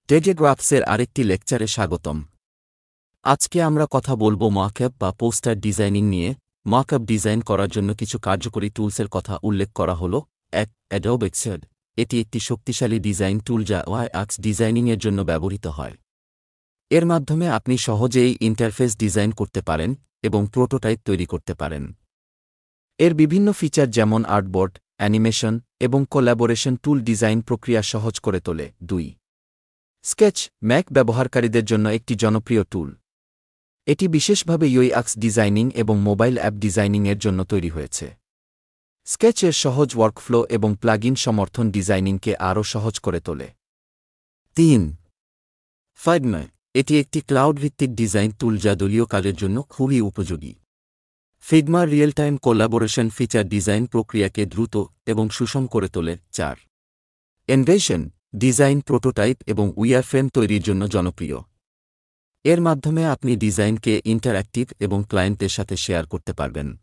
টেলিগ্রাফসের আরেকটি লেকচারে স্বাগতম। আজকে আমরা কথা বলবো মকআপ বা পোস্টার ডিজাইনিং নিয়ে। মকআপ ডিজাইন করার জন্য কিছু কার্যকরী টুলসের কথা উল্লেখ করা হলো। ১. Adobe Excel. এটি একটি শক্তিশালী ডিজাইন টুল যা ওয়াইএক্স ডিজাইনিংয়ের জন্য ব্যবহৃত হয়। এর মাধ্যমে আপনি সহজেই ইন্টারফেস ডিজাইন করতে পারেন এবং প্রোটোটাইপ তৈরি করতে পারেন। এর বিভিন্ন ফিচার যেমন আর্টবোর্ড, অ্যানিমেশন এবং কোল্যাবোরেশন টুল ডিজাইন প্রক্রিয়া সহজ করে তোলে। ২. স্কেচ, ম্যাক ব্যবহারকারীদের জন্য একটি জনপ্রিয় টুল। এটি বিশেষভাবে ওয়াইএক্স ডিজাইনিং এবং মোবাইল অ্যাপ ডিজাইনিংয়ের জন্য তৈরি হয়েছে। স্কেচের সহজ ওয়ার্কফ্লো এবং প্লাগইন সমর্থন ডিজাইনিংকে আরও সহজ করে তোলে। ৩. ফিগমা। এটি একটি ক্লাউড ভিত্তিক ডিজাইন টুল যা দলীয় কাজের জন্য খুবই উপযোগী। Figma real time collaboration feature design প্রক্রিয়াকে দ্রুত এবং সুষম করে তোলে। ৪. এনভেশন। ডিজাইন, প্রোটোটাইপ এবং উইয়ারফ্রেম তৈরির জন্য জনপ্রিয়। এর মাধ্যমে আপনি ডিজাইনকে ইন্টারঅ্যাক্টিভ এবং ক্লায়েন্টের সাথে শেয়ার করতে পারবেন।